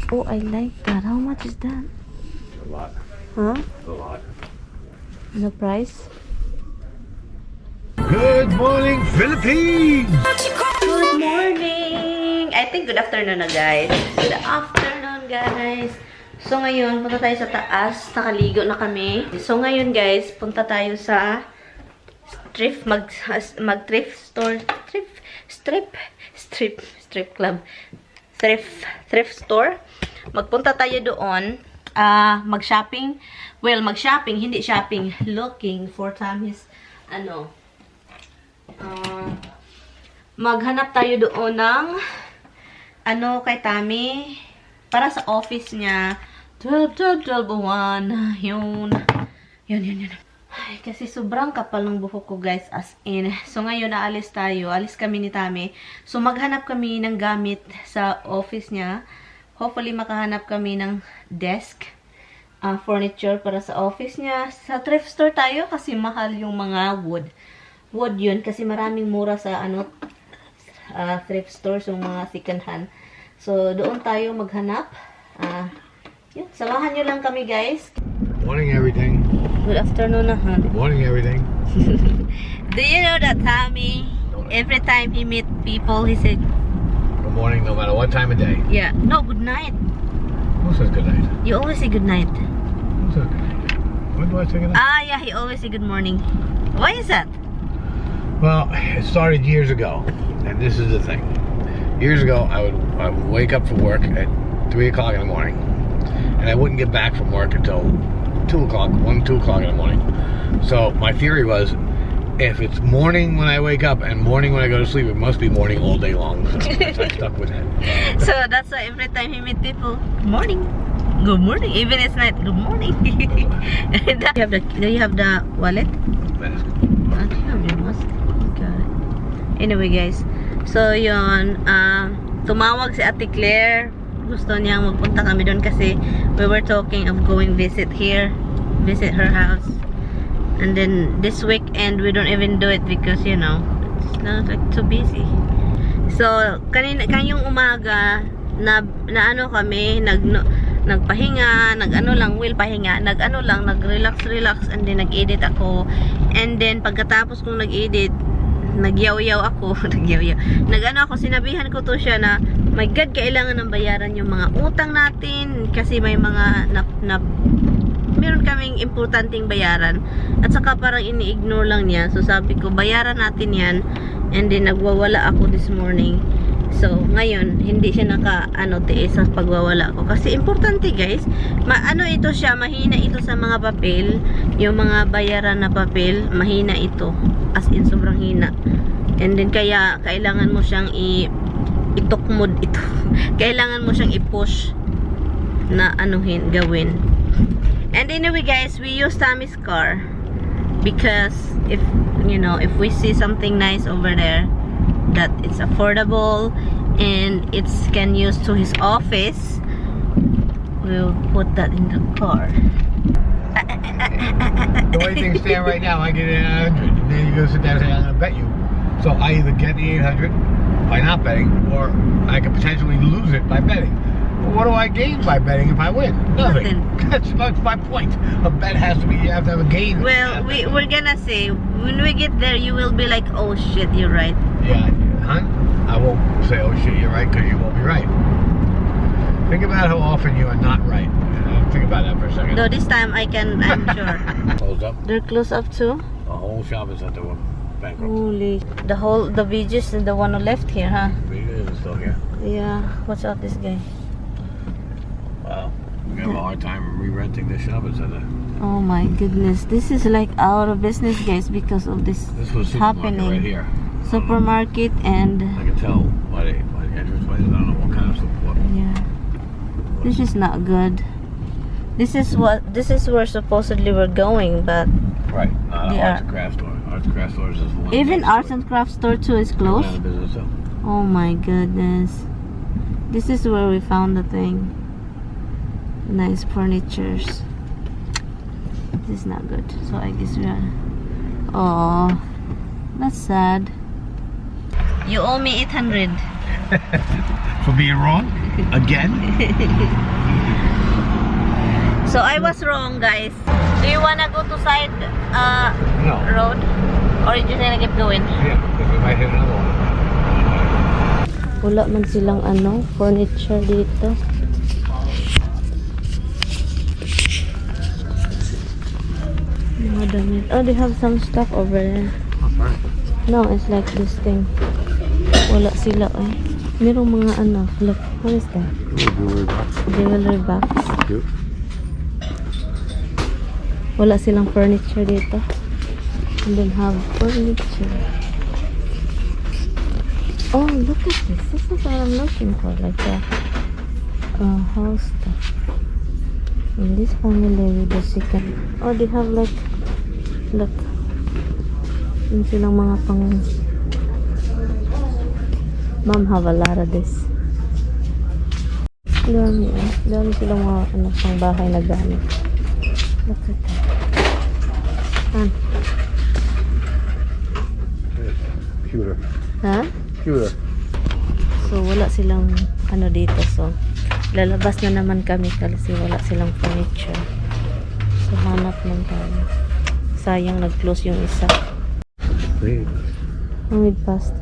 Oh, I like that. How much is that? A lot. Huh? A lot. The price? Good morning, Philippines! Good morning! I think good afternoon na, guys. Good afternoon, guys. So, ngayon, punta tayo sa taas. Nakaligo na kami. So, ngayon, guys, punta tayo sa thrift, mag-thrift store. Strip club. Thrift store. Magpunta tayo doon. Mag-shopping. Well, mag-shopping. Hindi shopping. Looking for Tammy's, maghanap tayo doon ng kay Tammy para sa office niya. 12-1 yun. Ay, kasi sobrang kapal ng buhok ko, guys, as in. So ngayon alis kami ni Tammy. So maghanap kami ng gamit sa office niya. Hopefully makahanap kami ng desk, furniture para sa office niya. Sa thrift store tayo kasi mahal yung mga wood yun, kasi maraming mura sa thrift stores, yung mga second hand. So, doon tayo maghanap. Yun, samahan nyo lang kami, guys. Morning, everything. Good afternoon, Han. Good morning, everything. Do you know that Tammy, every time he meet people, he said, Good morning, no matter what time of day. yeah, no, good night. Who says good night? You always say good night. Who says good night? When do I say good night? Yeah, he always say good morning. Why is that? Well, it started years ago, and this is the thing. Years ago, I would wake up for work at 3 o'clock in the morning, and I wouldn't get back from work until 2 o'clock in the morning. So my theory was, if it's morning when I wake up and morning when I go to sleep, it must be morning all day long. So I stuck with it. So that's why every time he meet people, good morning. Good morning. Even it's night, good morning. Do you have the wallet? Mask. Do you have your mask? Got it. Anyway, guys. So, yun. Tumawag si Ate Claire. Gusto niyang magpunta kami doon kasi we were talking of going visit her house. And then this weekend we don't even do it because it's not like too busy. So kanyang umaga kami nagpahinga, nag-relax and then nag-edit ako. And then pagkatapos kong nag-edit, nagyaw-yaw ako, sinabihan ko to siya na, my God, kailangan ng bayaran yung mga utang natin kasi may mga meron kaming importanteng bayaran at saka parang ini-ignore lang niya. So sabi ko, bayaran natin yan, and then nagwawala ako this morning. So ngayon hindi siya tiis sa pagwawala ko kasi importante, guys. Ito siya, mahina ito sa mga papel, yung mga bayaran na papel, mahina ito, as in sobrang hina. And then kaya kailangan mo siyang itukmod ito. Kailangan mo siyang i-push na gawin. And anyway, guys, we use Tammy's car because if we see something nice over there that it's affordable and it's can use to his office, we'll put that in the car. The way things stand right now, I get 800, and then you go sit there and say, I'm gonna bet you. So I either get the 800 by not betting, or I could potentially lose it by betting. But what do I gain by betting if I win? Nothing. That's my point. A bet has to be, you have to have a gain. Well, we're gonna say, when we get there, you will be like, oh shit, you're right. Yeah, huh? I won't say, oh shit, you're right, because you won't be right. Think about how often you are not right. Think about that for a second. No, this time I'm sure. Closed up. They're close up too? The whole shopping center went bankrupt. Holy. The BG's is the one who left here, huh? Vega is still here. Yeah, watch out this guy. Wow. We have a hard time re-renting this shopping center. Oh my goodness. This is like out of business, guys, because of this was happening. Right here. Supermarket and... I can tell by the entrance way. I don't know what kind of support. Yeah. This is not good. This is where supposedly we're going, but... Right. Not an arts and craft store. Arts and craft stores is one. Even arts and craft store too is closed? Oh my goodness. This is where we found the thing. Nice furnitures. This is not good. So I guess we are... Oh, that's sad. You owe me 800. For being wrong? Again? So I was wrong, guys. Do you wanna go to side No. road? Or you just gonna keep going? Yeah, because we might hit another one. Wala man silang furniture dito. Mga damit. Oh, they have some stuff over there. No, it's like this thing. Wala sila Merong mga look, what is that? Jewelry box. Cute. Wala silang furniture dito. And then have furniture. Oh, look at this. This is what I'm looking for. Like a house stuff. And this family with the chicken. Oh, they have like, look. Yung silang mga pang... Mom have a lot of this. Dami Dami silang mga pang bahay na gamit. Look at that. Pewter. Ha? Pewter. So, wala silang dito. So, lalabas na naman kami kasi wala silang furniture. So, hanap lang tayo. Sayang, nag-close yung isa. Please. With pasta.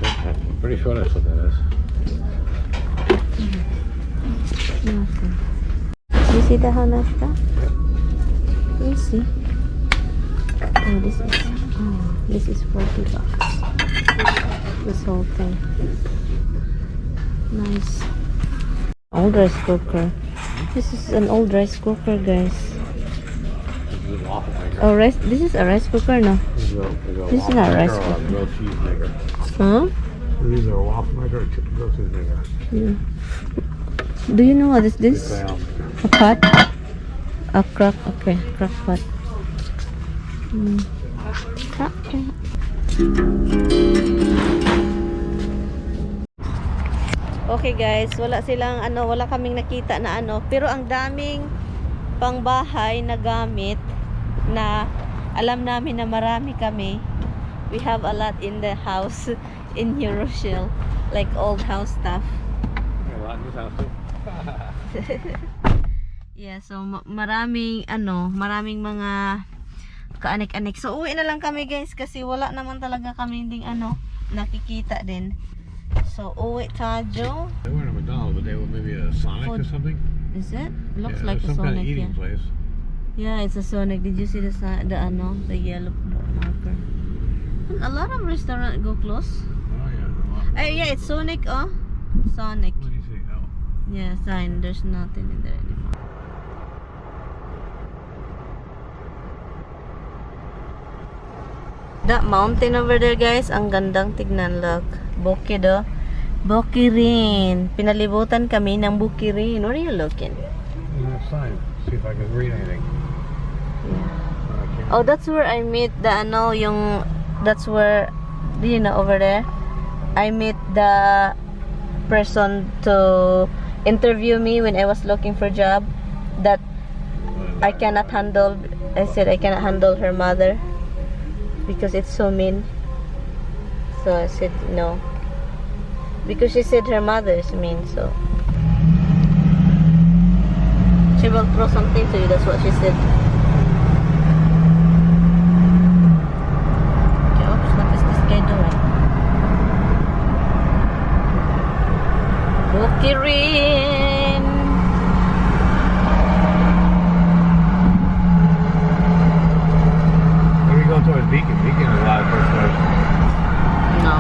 I'm pretty sure that's what that is. Nothing. You see the hanasta? Let me see. Oh, this is $40. This whole thing. Nice. Old rice cooker. This is an old rice cooker, guys. This is a waffle maker. Oh, this is a rice cooker, no? This is not a rice cooker. cooker. Grilled cheese maker. Huh? These are a waffle maker or grilled cheese maker. Yeah. Do you know what is this? A pot? A crock, okay, crock pot. Crock pot. Okay guys, wala silang wala kaming nakita na pero ang daming pangbahay na gamit na alam namin na marami kami. We have a lot in the house in New Rochelle, like old house stuff. A lot in this house too. Yeah, so maraming maraming mga kaanik-anik. So uwi na lang kami guys kasi wala naman talaga kami ding nakikita din. So uwi tayo. They weren't a McDonald's, but they were maybe a Sonic or something. Is it? Looks Yeah, like a some kind of Sonic. eating place. Yeah, it's a Sonic. Did you see the yellow marker? And a lot of restaurants go close. Oh yeah. Yeah, it's Sonic. Oh, Sonic. What do you see? Oh. Yeah, sign. There's nothing in there anymore. That mountain over there, guys, ang gandang tignan. Look, bukid, oh. Bukirin. Pinalibutan kami ng Bukirin. Where are you looking? That sign. See if I can read anything. Yeah. Oh, that's where I meet the that's where, over there, I meet the person to interview me when I was looking for a job that I cannot handle. I said I cannot handle her mother because it's so mean. So I said no. Because she said her mother is mean, so she will throw something to you, that's what she said. Okay, oops, what is this guy doing? Bukirin! When we go towards Beacon, Beacon is a lot of first stores. No.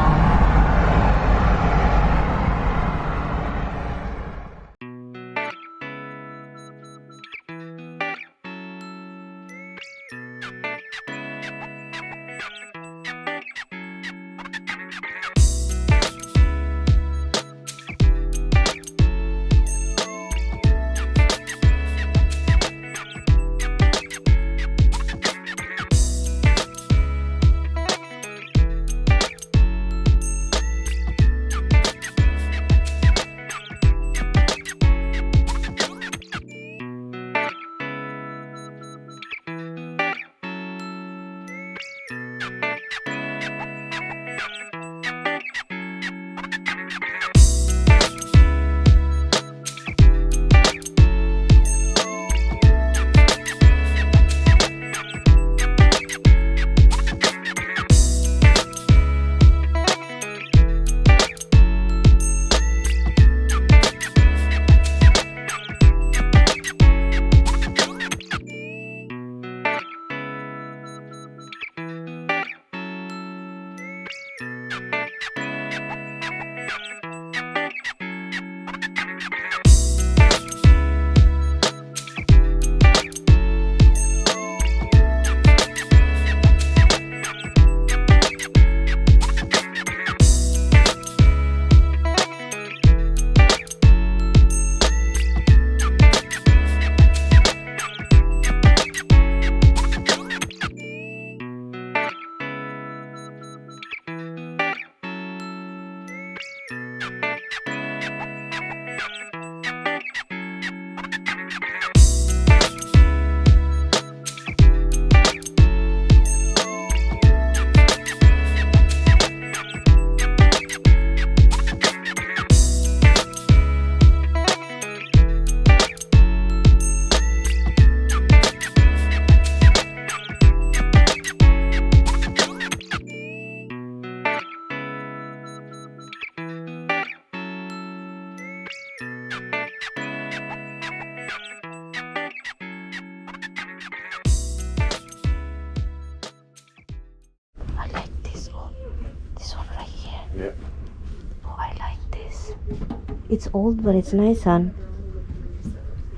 It's old, but it's nice, hon.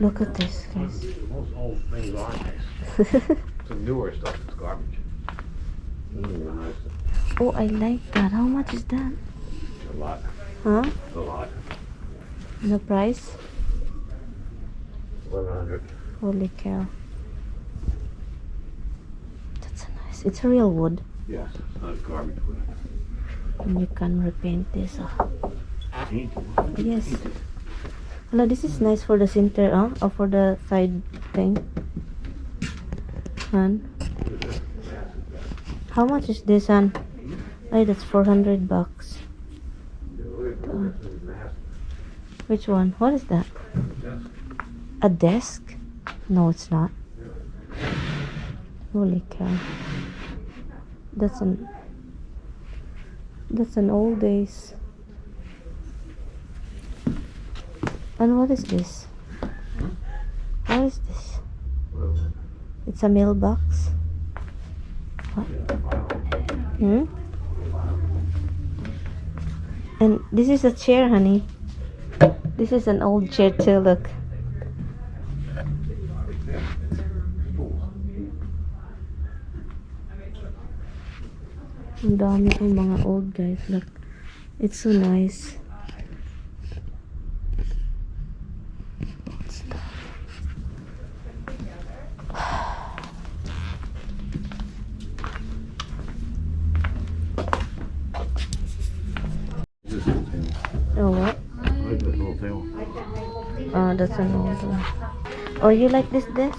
Look at this, guys. Most old things are nice. Some newer stuff is garbage. Oh, I like that. How much is that? A lot. Huh? A lot. The price? 1,100. Holy cow. That's a nice. It's a real wood. Yes, it's not garbage wood. And you can repaint this. Oh. Paint. Yes. Hello, this is nice for the center, or for the side thing. Hon. How much is this, hon? Ay, that's $400. Which one? What is that? A desk? No, it's not. Holy cow. That's an old days. And what is this? What is this? It's a mailbox. What? Hmm? And this is a chair, honey. This is an old chair too, look. Ang dami kong mga old guys, look. It's so nice. Oh, what? Like this little table. Oh, that's an old one. Oh, you like this desk?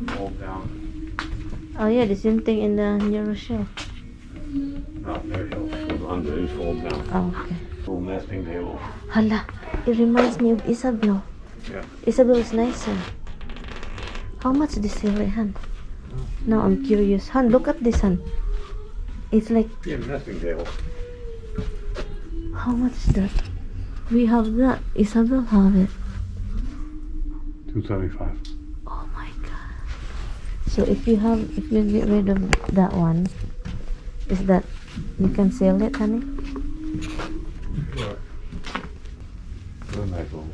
Fold down. Oh yeah, the same thing in the New shelf. Oh, there you go. Goes under these fold down. Oh, okay. Little nesting table. Hala, it reminds me of Isabel. Yeah. Isabel is nicer. How much this silver, Han? Now I'm curious. Han, look at this, Han. It's like, Yeah, nesting table. how much is that? We have that. Isabel have it. $275. Oh my god. So if you get rid of that one, is that you can sell it, honey? Sure. What a nice little.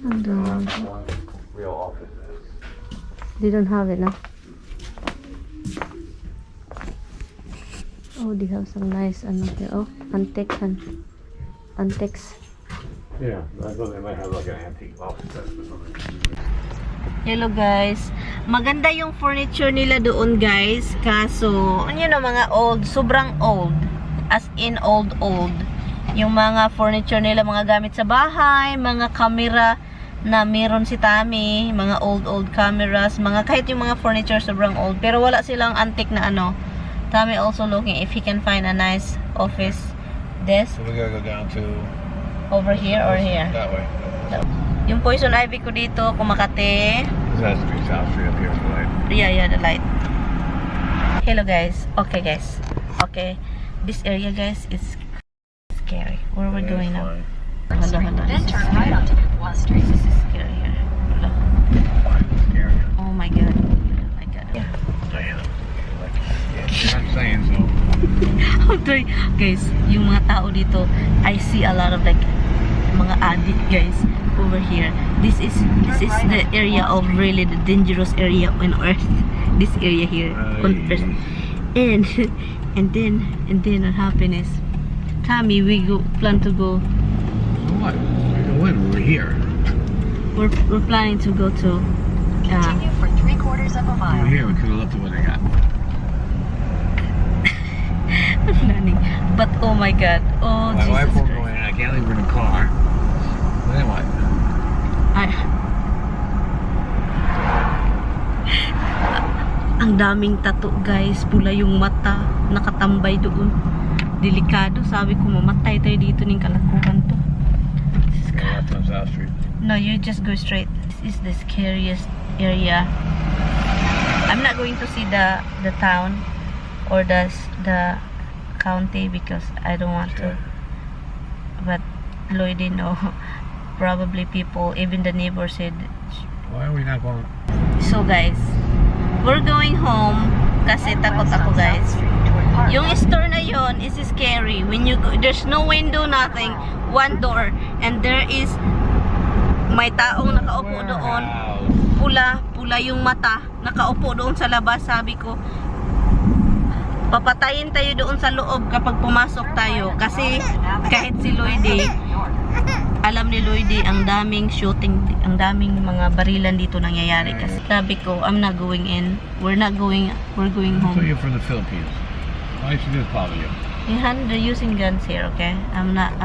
And One real office desk. they don't have it now. Oh, they have some nice here. Oh, antiques. Yeah, I thought they might have like an antique office desk or something. Hello guys. Maganda yung furniture nila doon guys. Kaso, mga old, sobrang old. As in old. Yung mga furniture nila, mga gamit sa bahay, mga camera na meron si Tami, mga old cameras, kahit yung mga furniture sobrang old. Pero wala silang antique na ano. Tami also looking if he can find a nice office desk So we gotta go down to over here or here. that way. Yung poison ivy ko dito, kumakate. This has to be South Street up here for light. Yeah, the light. Hello guys. Okay guys. Okay. This area guys is scary. Where we're going now? Hello. Then turn right onto Dubois Street. This is scary here. Hello. Scary. Oh my god. Yeah. I'm saying so. Okay. Guys, yung mga tao dito, I see a lot of like mga addict guys over here. This is the area of really the dangerous area on earth. This area here on earth. And then what happened is, Tommy, we plan to go. What? When we're here. We're planning to go to. Continue for 3/4 of a mile. We're here. We could have looked at what they got. Planning, but oh my god, oh My wife Jesus won't go Christ. in. I can't leave her in the car. But then what? Ang daming tattoo guys, pula yung mata, nakatambay doon. Delikado, sabi ko mamatay tayo dito ng kalakuhan to. Left on South Street. No, you just go straight. This is the scariest area. I'm not going to see the town or the county because I don't want to. But Lloydie, no. Probably people, even the neighbor said. Why are we not going? So guys, we're going home kasi takot ako guys. Yung store na yon is scary. When you go, there's no window, nothing. One door. And there is may taong nakaupo doon. Pula yung mata. Nakaupo doon sa labas. Sabi ko, papatayin tayo doon sa loob kapag pumasok tayo. Kasi kahit si Lloydie, alam ni Lloydie, ang daming shooting, ang daming mga barilan dito nangyayari. Kasi sabi ko, I'm not going in. We're going So home. you're from the Philippines. Why should this bother you? They're using guns here, okay? I'm not.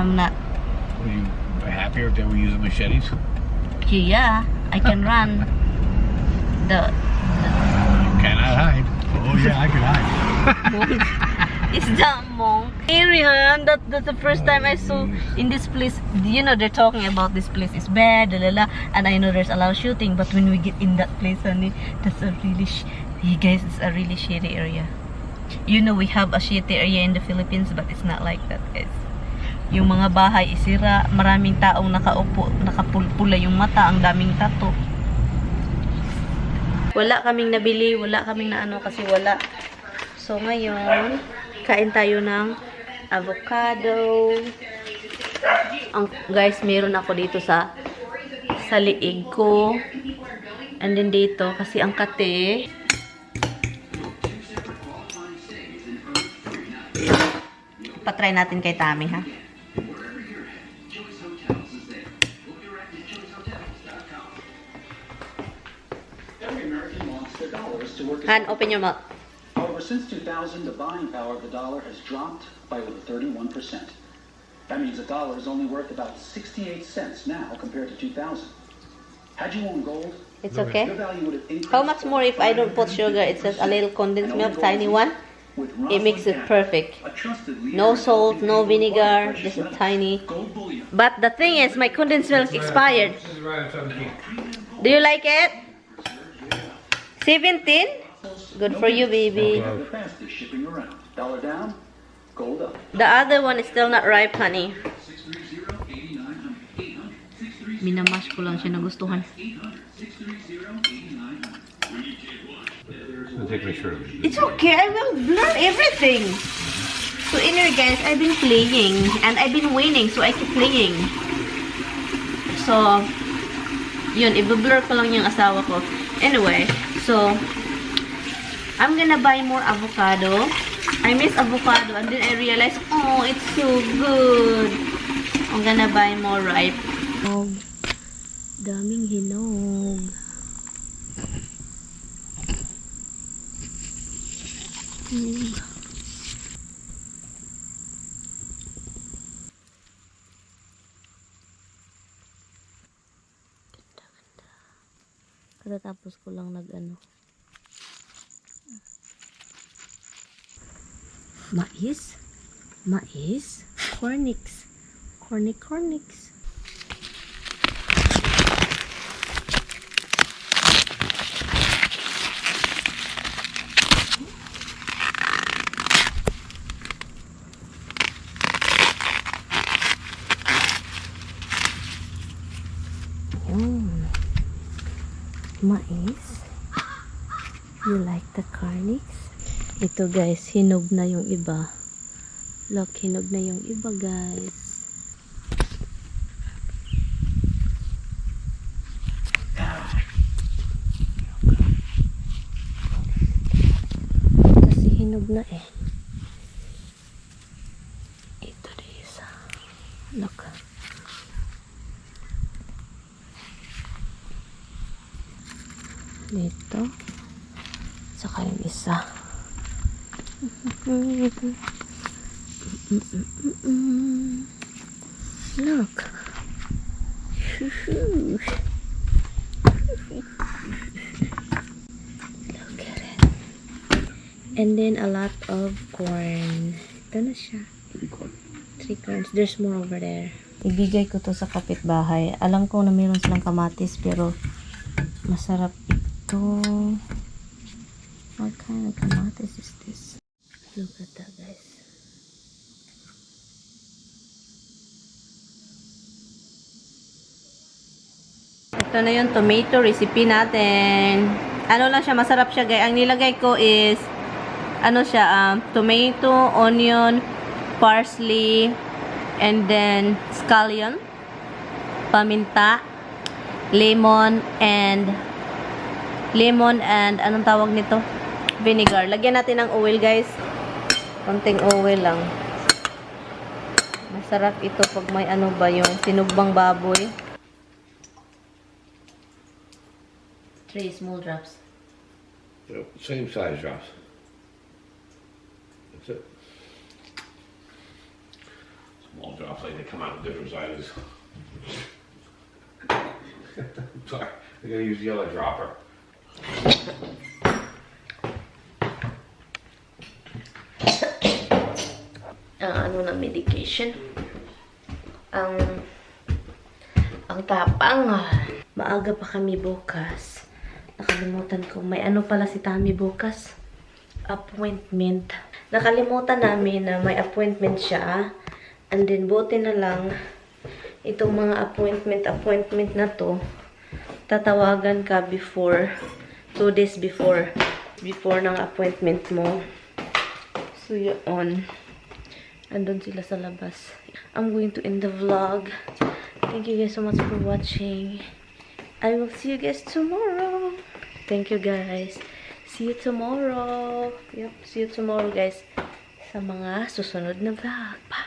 Were you happier if they were using machetes? Yeah, I can run. The You cannot hide. Oh yeah, I can hide. monk. Is that monk? Arian, that's the first time I saw in this place. You know, they're talking about this place is bad, lalala, and I know there's a lot of shooting. But when we get in that place, honey, that's a really, you guys, it's a really shitty area. You know, we have a shitty area in the Philippines, but it's not like that, guys. Yung mga bahay isira, maraming taong nakaupo, nakapulpula yung mata, ang daming tato. Wala kaming nabili, wala kaming naano kasi wala. So ngayon, kain tayo ng avocado. Guys, meron ako dito sa liig ko. And then dito, kasi ang kate, patry natin kay Tami, ha? Han, open your mouth. However, since 2000, the buying power of the dollar has dropped by over 31%. That means the dollar is only worth about 68 cents now compared to 2000. Had you owned gold, It's your okay. value would have increased. How much more if I don't put sugar? It's just a little condensed milk, tiny one. With It makes it Rosalind perfect. Cash, a trusted leader No in salt, helping no people avoid vinegar, precious just a metals. tiny. Gold bullion. But the thing is, my condensed milk expired. Do you like it? 17? Good for you, baby. The fastest shipping around. Dollar down, gold up. The other one is still not ripe, honey. Minamash ko lang siya nagustuhan. Take my shirt. It's okay, I will blur everything. So anyway guys, I've been playing and I've been winning, so I keep playing. So yun, i-blur ko lang yung asawa ko. Anyway, so I'm gonna buy more avocado. I miss avocado and then I realized, oh, it's so good. I'm gonna buy more ripe. Oh, daming hinog. Katatapos ko lang nag-ano. Mais? Mais? Cornix. Cornix. Yun. Mais. You like the carnix? Ito guys, hinog na yung iba. Look, hinog na yung iba guys. Kasi hinog na eh. Ito din isa. Look. Dito. Saka yung isa. Look. Look at it. And then a lot of corn. Ito na siya. 3 corns. There's more over there. Ibigay ko to sa kapitbahay. Alam ko na meron silang kamatis pero masarap ito. What kind of kamatis is this? Look at that, guys. Ito na yung tomato recipe natin. Ano lang siya, masarap siya guys. Ang nilagay ko is, ano siya, tomato, onion, parsley, and then scallion, paminta, lemon, and anong tawag nito? Vinegar. Lagyan natin ng oil guys. Konting oil lang. Masarap ito pag may ano ba yung sinugbang baboy. 3 small drops. Same size drops. That's it. Small drops, like they come out in different sizes. Sorry, I'm gonna use the other dropper. Ano na medication. Ang tapang. Maaga pa kami bukas. Nakalimutan ko. May ano pala si Tami bukas. Appointment. Nakalimutan namin na may appointment siya. And then, buti na lang, itong mga appointment na to, tatawagan ka before, 2 days before ng appointment mo. So, yun. Andun sila sa labas. I'm going to end the vlog. Thank you guys so much for watching. I will see you guys tomorrow. Thank you guys. See you tomorrow. Yep, see you tomorrow guys. Sa mga susunod na vlog. Bye!